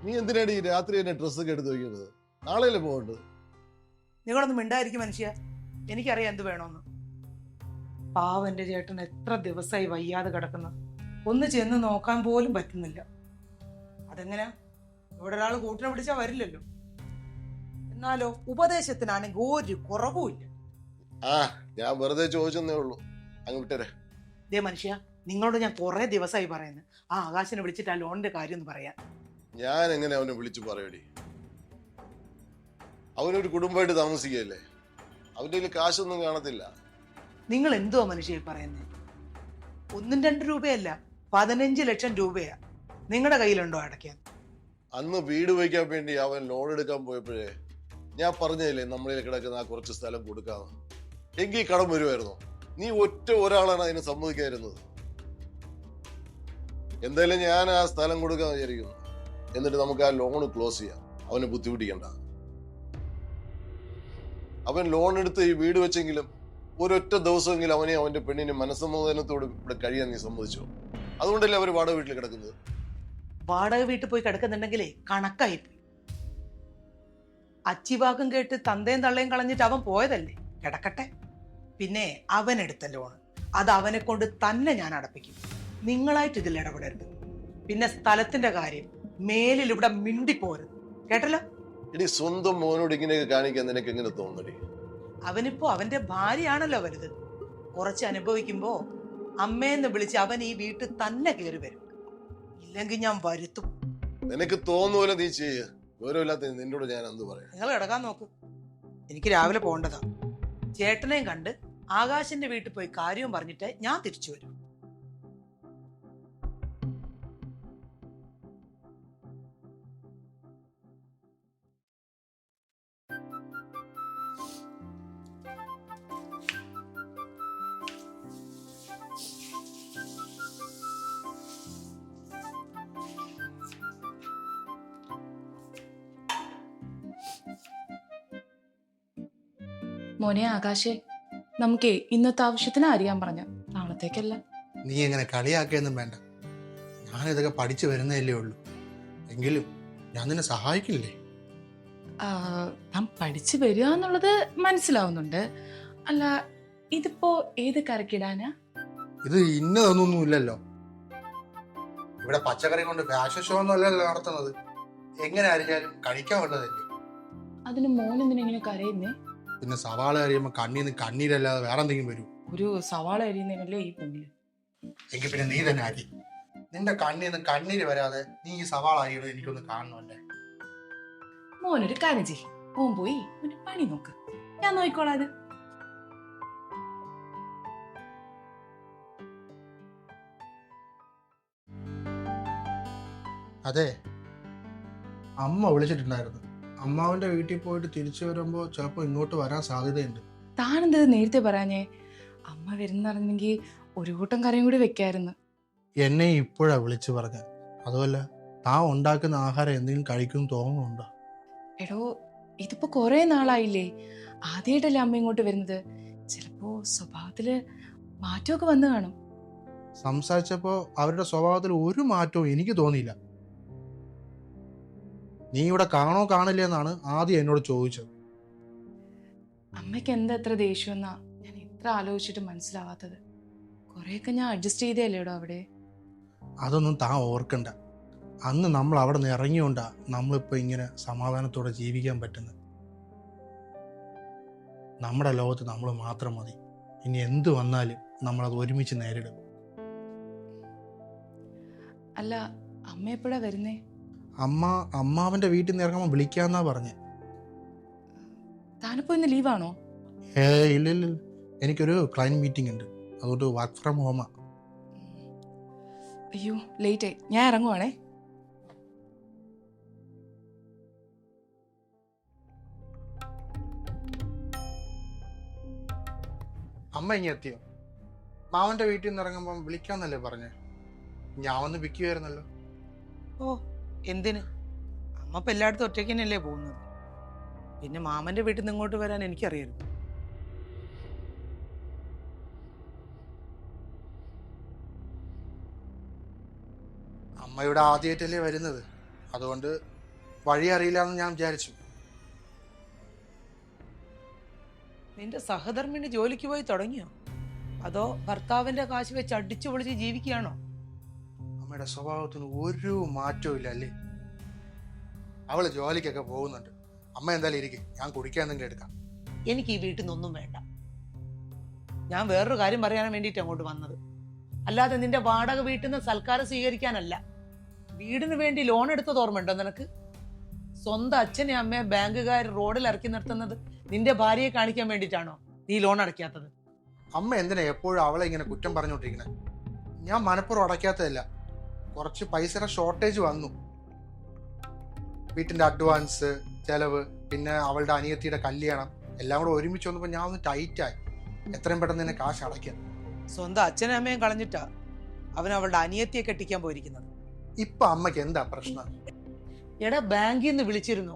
നീ എന്തിനാണ് ഈ രാത്രി തന്നെ ഡ്രസ്സൊക്കെ എടുത്ത് വയ്ക്കുന്നത്? നാളെയല്ലേ പോകേണ്ടത്? നിങ്ങളൊന്നും മിണ്ടായിരിക്കും മനുഷ്യ. എനിക്കറിയാം എന്ത് വേണമെന്ന്. പാവന്റെ ചേട്ടൻ എത്ര ദിവസമായി വയ്യാതെ കിടക്കുന്നു. ഒന്ന് ചെന്ന് നോക്കാൻ പോലും പറ്റുന്നില്ല. അതെങ്ങനെയാ? ഇവിടെ ഒരാൾ കൂട്ടിനെ പിടിച്ചാൽ വരില്ലല്ലോ. എന്നാലോ ഉപദേശത്തിനാണെങ്കിൽ ഒരു കുറവുമില്ല. ആ, ഞാൻ വെറുതെ ചോദിച്ചെന്നേ ഉള്ളൂ. അങ്ങ് വിട്ടരെ. ഇതേ മനുഷ്യ, നിങ്ങളോട് ഞാൻ കുറെ ദിവസമായി പറയുന്നത് ആ ആകാശിനെ വിളിച്ചിട്ട് ആ ലോണിന്റെ കാര്യം ഒന്ന് പറയാൻ. ഞാൻ എങ്ങനെ അവനെ വിളിച്ചു പറയടി? അവനൊരു കുടുംബമായിട്ട് താമസിക്കുകയല്ലേ. അവന്റെ കയ്യിൽ കാശൊന്നും കാണത്തില്ല. നിങ്ങൾ എന്തുവാ മനുഷ്യ പറയുന്നത്? 1-2 രൂപയല്ല, 15 ലക്ഷം രൂപയാ നിങ്ങളുടെ കയ്യിലുണ്ടോ അടയ്ക്കാൻ? അന്ന് വീട് വയ്ക്കാൻ വേണ്ടി അവൻ ലോൺ എടുക്കാൻ പോയപ്പോഴേ ഞാൻ പറഞ്ഞില്ലേ നമ്മളിൽ കിടക്കുന്ന ആ കുറച്ച് സ്ഥലം കൊടുക്കാന്ന്. എങ്കിൽ കടം വരുമായിരുന്നോ? നീ ഒരാളാണ് അതിന് സമ്മതിക്കാതിരുന്നത്. എന്തായാലും ഞാൻ ആ സ്ഥലം കൊടുക്കാൻ വിചാരിക്കുന്നു. എന്നിട്ട് നമുക്ക് ആ ലോൺ ക്ലോസ് ചെയ്യാം. അവനെ ബുദ്ധിമുട്ടിക്കണ്ട. അവൻ ലോൺ എടുത്ത് ഈ വീട് വെച്ചെങ്കിലും ഒരൊറ്റ ദിവസമെങ്കിലും അവനെ അവന്റെ പെണ്ണിന് മനസ്സമാധാനത്തോട് ഇവിടെ കഴിയാൻ നീ സമ്മതിച്ചോ? അതുകൊണ്ടല്ലേ അവർ വാടക വീട്ടിൽ കിടക്കുന്നത്. വാടക വീട്ടിൽ പോയി കിടക്കുന്നുണ്ടെങ്കിലേ കണക്കായിപ്പോയി. അച്ചിവാക്കും കേട്ട് തന്തയും തള്ളയും കളഞ്ഞിട്ട് അവൻ പോയതല്ലേ, കിടക്കട്ടെ. പിന്നെ അവൻ എടുത്ത ലോൺ അത് അവനെ കൊണ്ട് തന്നെ ഞാൻ അടപ്പിക്കും. നിങ്ങളായിട്ട് ഇതിൽ ഇടപെടരുത്. പിന്നെ സ്ഥലത്തിന്റെ കാര്യം മേലിൽ ഇവിടെ മിണ്ടിപ്പോരുത്, കേട്ടല്ലോ? ഇനി സ്വന്തം മോനോട് ഇങ്ങനെയൊക്കെ കാണിക്കാൻ നിനക്ക് എങ്ങനെ തോന്നടി? അവനിപ്പോ അവന്റെ ഭാര്യയാണല്ലോ വലുത്. കുറച്ച് അനുഭവിക്കുമ്പോ അമ്മയെന്ന് വിളിച്ച് അവൻ ഈ വീട്ടിൽ തന്നെ കയറി വരും. ഇല്ലെങ്കിൽ ഞാൻ വരുത്തും. നിനക്ക് തോന്നുപോലെ നീ ചെയ്യ്. വിവരമില്ലാത്ത നിന്നോട് ഞാൻ എന്ത് പറയാം? നിങ്ങൾ കിടക്കാൻ നോക്ക്. എനിക്ക് രാവിലെ പോകേണ്ടതാ. ചേട്ടനെയും കണ്ട് ആകാശിന്റെ വീട്ടിൽ പോയി കാര്യവും പറഞ്ഞിട്ട് ഞാൻ തിരിച്ചു വരും. മോനെ ആകാശേ, നമുക്കേ ഇന്നത്തെ ആവശ്യത്തിന് അറിയാൻ പറഞ്ഞ നാളത്തേക്കല്ല. നീ എങ്ങനെ കളിയാക്കിയൊന്നും വേണ്ട. ഞാനിതൊക്കെ പഠിച്ചു വരുന്നതല്ലേ ഉള്ളൂ. എങ്കിലും ഞാൻ നിന്നെ സഹായിക്കില്ലേ? താൻ പഠിച്ചു വരിക എന്നുള്ളത് മനസ്സിലാവുന്നുണ്ട്. അല്ല, ഇതിപ്പോ ഏത് കരക്കിടാനാ? ഇത് ഇന്നതൊന്നും ഇല്ലല്ലോ. ഇവിടെ പച്ചക്കറി കൊണ്ട് ഫാഷൻ ഷോ ഒന്നും അല്ലല്ലോ നടത്തുന്നത്. എങ്ങനെ അറിഞ്ഞാലും കഴിക്കാൻ ഉള്ളതല്ലേ. അതിന് മോനെന്തിനെങ്ങനെ കരയുന്നേ? പിന്നെ സവാള അറിയുമ്പോൾ കണ്ണീന്ന് കണ്ണീരല്ലാതെ വേറെ എന്തെങ്കിലും വരും? ഒരു സവാള അരിയുന്നതിനല്ലേ ഈ പൊങ്ങില്. എങ്കിൽ പിന്നെ നീ തന്നെ അരി. നിന്റെ കണ്ണീന്ന് കണ്ണീര് വരാതെ നീ ഈ സവാള അരിയുടെ എനിക്കൊന്ന് കാണണമല്ലേ. മോനൊരു കാര്യം ചെയ്യ്, മോൻ പോയി ഒരു പണി നോക്ക്, ഞാൻ നോക്കിക്കോളാം. അത് അതെ, അമ്മ വിളിച്ചിട്ടുണ്ടായിരുന്നു. അമ്മാവന്റെ വീട്ടിൽ പോയിട്ട് തിരിച്ചു വരുമ്പോ ചിലപ്പോ ഇങ്ങോട്ട് വരാൻ സാധ്യതയുണ്ട്. താനെന്തത് നേരത്തെ പറയാഞ്ഞേ? അമ്മ വരുന്നറിഞ്ഞെങ്കിൽ ഒരു കൂട്ടം കറിയും കൂടി വെക്കായിരുന്നു. എന്നെ ഇപ്പോഴാ വിളിച്ചു പറഞ്ഞ. അതുമല്ല, താൻ ഉണ്ടാക്കുന്ന ആഹാരം എന്തെങ്കിലും കഴിക്കും തോന്നുന്നുണ്ടോ? എടോ, ഇതിപ്പോ കുറെ നാളായില്ലേ, ആദ്യമായിട്ടല്ലേ അമ്മ ഇങ്ങോട്ട് വരുന്നത്. ചിലപ്പോ സ്വഭാവത്തില് മാറ്റമൊക്കെ വന്നു കാണും. സംസാരിച്ചപ്പോ അവരുടെ സ്വഭാവത്തിൽ ഒരു മാറ്റവും എനിക്ക് തോന്നിയില്ല. നീ ഇവിടെ കാണോ കാണില്ല എന്നാണ് ആദ്യം എന്നോട് ചോദിച്ചത്. അമ്മയ്ക്ക് എന്താ എത്ര ദേഷ്യമെന്നാ ഞാൻ ഇത്ര ആലോചിച്ചിട്ട് മനസ്സിലാവാത്തത്. കുറെയൊക്കെ ഞാൻ അഡ്ജസ്റ്റ് ചെയ്തല്ലേടോ അവിടെ. അതൊന്നും താൻ ഓർക്കണ്ട. അന്ന് നമ്മൾ അവിടെ നിന്ന് ഇറങ്ങിയോണ്ടാ നമ്മളിപ്പോൾ ഇങ്ങനെ സമാധാനത്തോടെ ജീവിക്കാൻ പറ്റുന്നത്. നമ്മുടെ ലോകത്ത് നമ്മൾ മാത്രം മതി. ഇനി എന്ത് വന്നാലും നമ്മളത് ഒരുമിച്ച് നേരിടും. അല്ല, അമ്മ എപ്പോഴാ വരുന്നേ? അമ്മാവന്റെ വീട്ടിൽ നിന്ന് ഇറങ്ങുമ്പോൾ വിളിക്കാന്നാ പറഞ്ഞേ. താനിപ്പോ ഇന്ന് ലീവാണോ? ഇല്ല, എനിക്കൊരു ക്ലയന്റ് മീറ്റിംഗ് ഉണ്ട്. അതുകൊണ്ട് വർക്ക് ഫ്രം ഹോമാ. അയ്യോ, ലേറ്റ് ആയി, ഞാൻ ഇറങ്ങുവാണേ. അമ്മ ഇങ്ങനെ എത്തിയോ? മാവന്റെ വീട്ടിൽ നിന്ന് ഇറങ്ങുമ്പം വിളിക്കാന്നല്ലേ പറഞ്ഞേ? ഞാൻ വന്ന് പിക്കുവായിരുന്നല്ലോ. ഓ, എന്തിന്? അമ്മ ഇപ്പൊ എല്ലായിടത്തും ഒറ്റയ്ക്ക് തന്നെയല്ലേ പോകുന്നത്. പിന്നെ മാമന്റെ വീട്ടിൽ നിന്ന് ഇങ്ങോട്ട് വരാൻ എനിക്കറിയരുത്. അമ്മ ഇവിടെ ആദ്യമായിട്ടല്ലേ വരുന്നത്. അതുകൊണ്ട് വഴി അറിയില്ല എന്ന് ഞാൻ വിചാരിച്ചു. നിന്റെ സഹധർമ്മിണി ജോലിക്ക് പോയി തുടങ്ങിയോ? അതോ ഭർത്താവിന്റെ കാശ് വെച്ച് അടിച്ചു പൊളിച്ച് ജീവിക്കുകയാണോ? അമ്മയുടെ സ്വഭാവത്തിന് ഒരു മാറ്റവും ഇല്ല അല്ലേ? അവള് ജോലിക്കൊക്കെ പോകുന്നുണ്ട്. അമ്മ എന്തായാലും ഇരിക്കും, ഞാൻ കുടിക്കാൻ എന്തെങ്കിലും എടുക്കാം. എനിക്ക് ഈ വീട്ടിൽ നിന്നൊന്നും വേണ്ട. ഞാൻ വേറൊരു കാര്യം പറയാൻ വേണ്ടിയിട്ട് അങ്ങോട്ട് വന്നത്, അല്ലാതെ നിന്റെ വാടക വീട്ടിൽ നിന്ന് സൽക്കാരം സ്വീകരിക്കാനല്ല. വീടിന് വേണ്ടി ലോൺ എടുത്തത് ഓർമ്മയുണ്ടോ നിനക്ക്? സ്വന്തം അച്ഛനെ അമ്മയെ ബാങ്കുകാർ റോഡിൽ ഇറക്കി നിർത്തുന്നത് നിന്റെ ഭാര്യയെ കാണിക്കാൻ വേണ്ടിയിട്ടാണോ നീ ലോൺ അടയ്ക്കാത്തത്? അമ്മ എന്തിനാ എപ്പോഴും അവളെ ഇങ്ങനെ കുറ്റം പറഞ്ഞുകൊണ്ടിരിക്കണേ? ഞാൻ മനഃപൂർവ്വം അടയ്ക്കാത്തതല്ല, കുറച്ച് പൈസയുടെ ഷോർട്ടേജ് വന്നു. വീട്ടിന്റെ അഡ്വാൻസ്, ചെലവ്, പിന്നെ അവളുടെ അനിയത്തിയുടെ കല്യാണം എല്ലാം കൂടെ ഒരുമിച്ച് വന്നപ്പോൾ ഞാൻ ഒന്ന് ടൈറ്റായി. എത്രയും പെട്ടെന്ന് തന്നെ കാശ് അടയ്ക്കാം. സ്വന്തം അച്ഛനും അമ്മയും കളഞ്ഞിട്ടാ അവൻ അവളുടെ അനിയത്തിയെ കെട്ടിക്കാൻ പോയിരിക്കുന്നത്. ഇപ്പൊ അമ്മയ്ക്ക് എന്താ പ്രശ്നം? എടാ, ബാങ്കിൽ നിന്ന് വിളിച്ചിരുന്നു.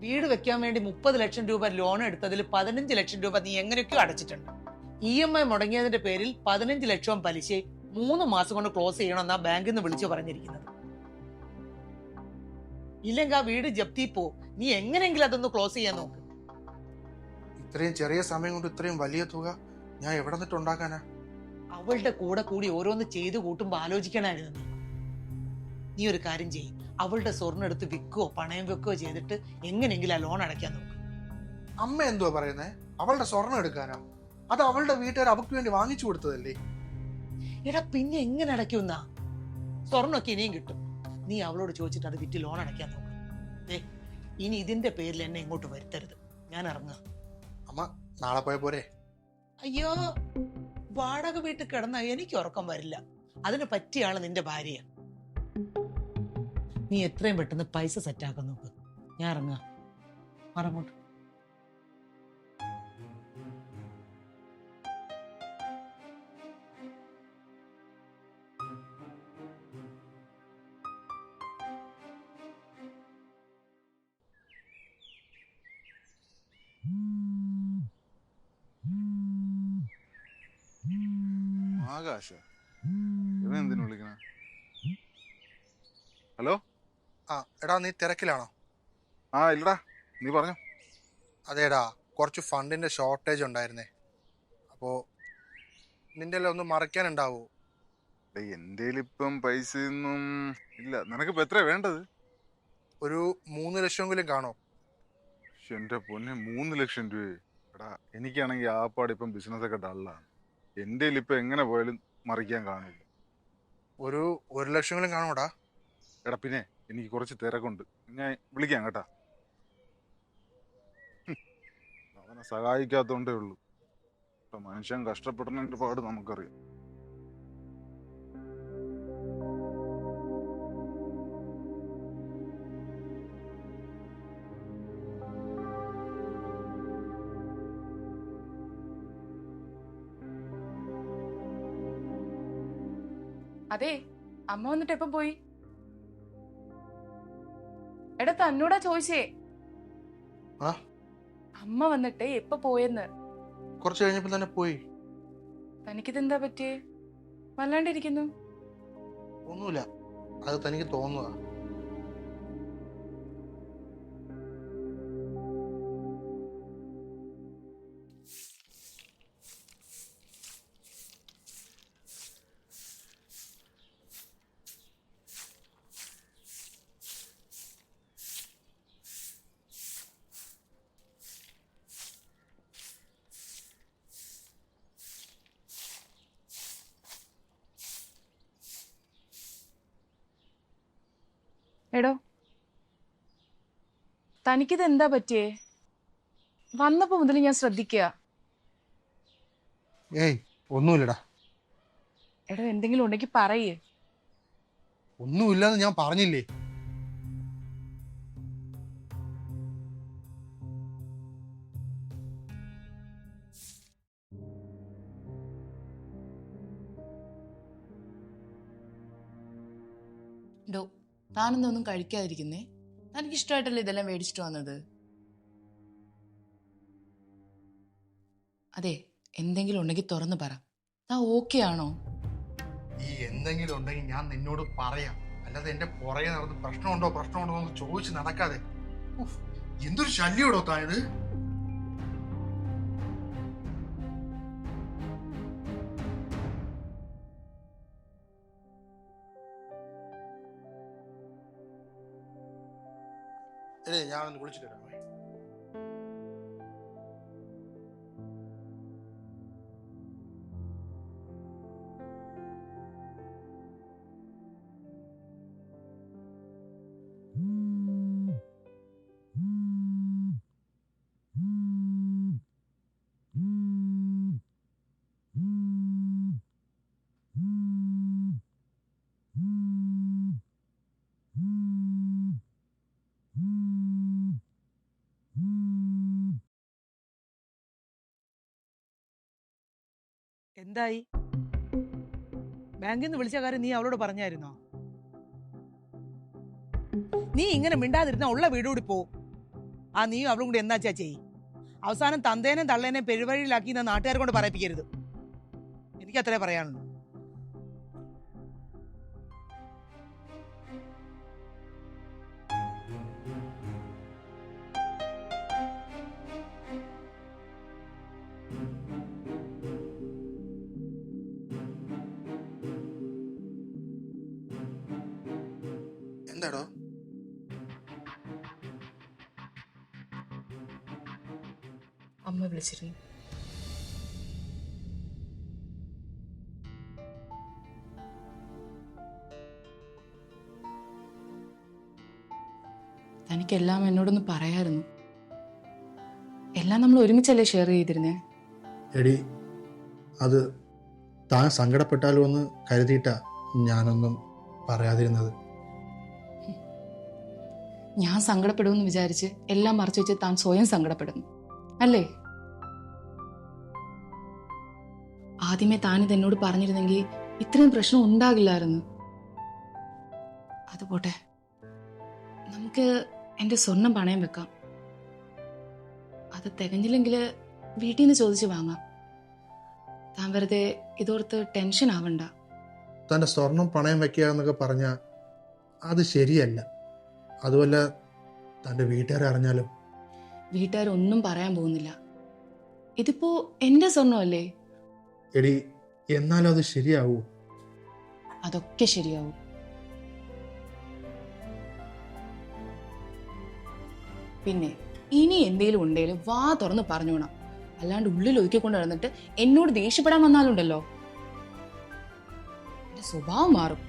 വീട് വെക്കാൻ വേണ്ടി 30 ലക്ഷം രൂപ ലോൺ എടുത്തതിൽ 15 ലക്ഷം രൂപ നീ എങ്ങനെയൊക്കെയോ അടച്ചിട്ടുണ്ട്. EMI മുടങ്ങിയതിന്റെ പേരിൽ 15 ലക്ഷവും പലിശയും 3 മാസം കൊണ്ട് ക്ലോസ് ചെയ്യണമെന്നാ ബാങ്കിൽ നിന്ന് വിളിച്ചു പറഞ്ഞിരിക്കുന്നത്. ഇല്ലെങ്കിൽ ആ വീട് ജപ്തി പോ. നീ എങ്ങനെയെങ്കിലും അതൊന്ന് ക്ലോസ് ചെയ്യാൻ നോക്ക്. ഇത്രയും ചെറിയ സമയം കൊണ്ട് ഇത്രയും വലിയ തുക ഞാൻ എവിടെ നിന്നിട്ട് ഉണ്ടാക്കാനാ? അവളുടെ കൂടെ കൂടി ഓരോന്ന് ചെയ്തു കൂട്ടുമ്പോ ആലോചിക്കണായിരുന്നു. നീ ഒരു കാര്യം ചെയ്യും, അവളുടെ സ്വർണ്ണം എടുത്ത് വിൽക്കുകയോ പണയം വെക്കുകയോ ചെയ്തിട്ട് എങ്ങനെയെങ്കിലും ആ ലോൺ അടയ്ക്കാൻ നോക്ക്. അമ്മ എന്തുവാ പറയുന്നേ? അവളുടെ സ്വർണം എടുക്കാനാ? അത് അവളുടെ വീട്ടുകാർ അവർക്ക് വേണ്ടി വാങ്ങിച്ചു കൊടുത്തതല്ലേ? എടാ, പിന്നെ എങ്ങനെ അടയ്ക്കുന്നാ? സ്വർണ്ണമൊക്കെ ഇനിയും കിട്ടും. നീ അവളോട് ചോദിച്ചിട്ട് അത് വിറ്റ് ലോൺ അടയ്ക്കാൻ നോക്ക്. ഇനി ഇതിന്റെ പേരിൽ എന്നെ ഇങ്ങോട്ട് വരുത്തരുത്. ഞാൻ ഇറങ്ങുക. അമ്മ നാളെ പോയ പോരെ? അയ്യോ, വാടക വീട്ടിൽ കിടന്ന എനിക്ക് ഉറക്കം വരില്ല. അതിന് പറ്റിയ ആള് നിന്റെ ഭാര്യ. നീ എത്രയും പെട്ടെന്ന് പൈസ സെറ്റാക്കാൻ നോക്ക്. ഞാൻ ഇറങ്ങുക. മറങ്ങോട്ട്. ആകാശ, ഇവൻ എന്തിനു വിളിക്കണ? ഹലോ. ആ എടാ, നീ തിരക്കിലാണോ? ആ ഇല്ലടാ, നീ പറഞ്ഞോ. അതേടാ, കുറച്ച് ഫണ്ടിന്റെ ഷോർട്ടേജ് ഉണ്ടായിരുന്നേ. അപ്പോ നിന്റെ എല്ലാം ഒന്ന് മറയ്ക്കാനുണ്ടാവോ? എന്റെ ഇപ്പം പൈസ ഒന്നും ഇല്ല. നിനക്കിപ്പോ എത്ര വേണ്ടത്? ഒരു 3 ലക്ഷമെങ്കിലും കാണോ? എന്റെ പൊന്നെ, 3 ലക്ഷം രൂപയെ? എടാ, എനിക്കാണെങ്കിൽ ആപ്പാട് ഇപ്പം ബിസിനസ് ഒക്കെ ഡള്ളാണ്. എന്റെ ഇപ്പൊ എങ്ങനെ പോയാലും മറിക്കാൻ കാണില്ല. ഒരു 1 ലക്ഷമെങ്കിലും കാണോടാ? എടാ പിന്നെ എനിക്ക് കുറച്ച് തിരക്കുണ്ട്, ഞാൻ വിളിക്കാം കേട്ടാ. അവനെ സഹായിക്കാത്തോണ്ടേ ഉള്ളൂ. മനുഷ്യൻ കഷ്ടപ്പെടുന്നതിന്റെ പാട് നമുക്കറിയാം. അതെ, അമ്മ വന്നിട്ട് എപ്പം പോയി? എടാ, തന്നോടാ ചോദിച്ചേ. ആ, അമ്മ വന്നിട്ട് എപ്പ പോയെന്ന്. കുറച്ച് കഴിഞ്ഞപ്പോ തന്നെ പോയി. തനിക്കിതെന്താ പറ്റിയേ? വല്ലാണ്ടിരിക്കുന്നു. ഒന്നുമില്ല, അത് തനിക്ക് തോന്നുന്നതാ. എടോ, തനിക്കിതെന്താ പറ്റിയേ? വന്നപ്പോ മുതൽ ഞാൻ ശ്രദ്ധിക്കുക. ഏയ്, ഒന്നുമില്ലടാ. എടോ, എന്തെങ്കിലും ഉണ്ടെങ്കിൽ പറയേ. ഒന്നുമില്ലെന്ന് ഞാൻ പറഞ്ഞില്ലേ? ഡോ, താനെന്തൊന്നും കഴിക്കാതിരിക്കുന്നേ? തനിക്കിഷ്ടമായിട്ടല്ലേ ഇതെല്ലാം മേടിച്ചിട്ട് വന്നത്? അതെ, എന്തെങ്കിലും ഉണ്ടെങ്കിൽ തുറന്ന് പറ. താ ഓക്കെ ആണോ? ഈ എന്തെങ്കിലും ഉണ്ടെങ്കിൽ ഞാൻ നിന്നോട് പറയാം, അല്ലാതെ എന്റെ പുറകെ നടന്ന് പ്രശ്നമുണ്ടോ എന്ന് ചോദിച്ച് നടക്കാതെ. ഉഫ്, എന്തൊരു ശല്യോടോ തായത്. ഞാനൊന്ന് വിളിച്ചിട്ട് വരാമേ. എന്തായി? ബാങ്കിൽ നിന്ന് വിളിച്ച കാര്യം നീ അവളോട് പറഞ്ഞായിരുന്നോ? നീ ഇങ്ങനെ മിണ്ടാതിരുന്ന ഉള്ള വീട് കൂടി പോവും. നീ അവളും കൂടി എന്നാച്ചാ ചെയ്. അവസാനം തന്തേനെയും തള്ളേനെയും പെരുവഴിയിലാക്കി നാട്ടുകാരെ കൊണ്ട് പറയിപ്പിക്കരുത്. എനിക്കത്രേ പറയാനുള്ളൂ. എന്താടോ? അമ്മ വിളിച്ചിരുന്നു. തനിക്കെല്ലാം എന്നോടൊന്ന് പറയായിരുന്നു. എല്ലാം നമ്മൾ ഒരുമിച്ചല്ലേ ഷെയർ ചെയ്തിരുന്നേ. എടി, അത് താൻ സങ്കടപ്പെട്ടാലോ എന്ന് കരുതിയിട്ടാ ഞാനൊന്നും പറയാതിരുന്നത്. ഞാൻ സങ്കടപ്പെടുമെന്ന് വിചാരിച്ച് എല്ലാം മറച്ചു വെച്ച് താൻ സ്വയം സങ്കടപ്പെടുന്നു അല്ലേ? ആദ്യമേ താനിത് എന്നോട് പറഞ്ഞിരുന്നെങ്കിൽ ഇത്രയും പ്രശ്നം ഉണ്ടാകില്ലായിരുന്നു. അതുപോട്ടെ, നമുക്ക് എന്റെ സ്വർണം പണയം വെക്കാം. അത് തികഞ്ഞില്ലെങ്കിൽ വീട്ടിൽ നിന്ന് ചോദിച്ച് വാങ്ങാം. താൻ വെറുതെ ഇതോർത്ത് ടെൻഷൻ ആവണ്ട. തന്റെ സ്വർണം പണയം വെക്കുക എന്നൊക്കെ പറഞ്ഞ അത് ശരിയല്ല. അതുമല്ല, തന്റെ വീട്ടുകാരെ അറിഞ്ഞാലും. വീട്ടുകാരൊന്നും പറയാൻ പോകുന്നില്ല. ഇതിപ്പോ എന്റെ സ്വർണ്ണമല്ലേ. എടി, എന്നാലും അത് ശരിയാവൂ? അതൊക്കെ ശരിയാവും. പിന്നെ ഇനി എന്തേലും ഉണ്ടേലും വാ തുറന്ന് പറഞ്ഞോണം. അല്ലാണ്ട് ഉള്ളിൽ ഒതുക്കിക്കൊണ്ട് നടന്നിട്ട് എന്നോട് ദേഷ്യപ്പെടാൻ വന്നാലുണ്ടല്ലോ, എന്റെ സ്വഭാവം മാറും.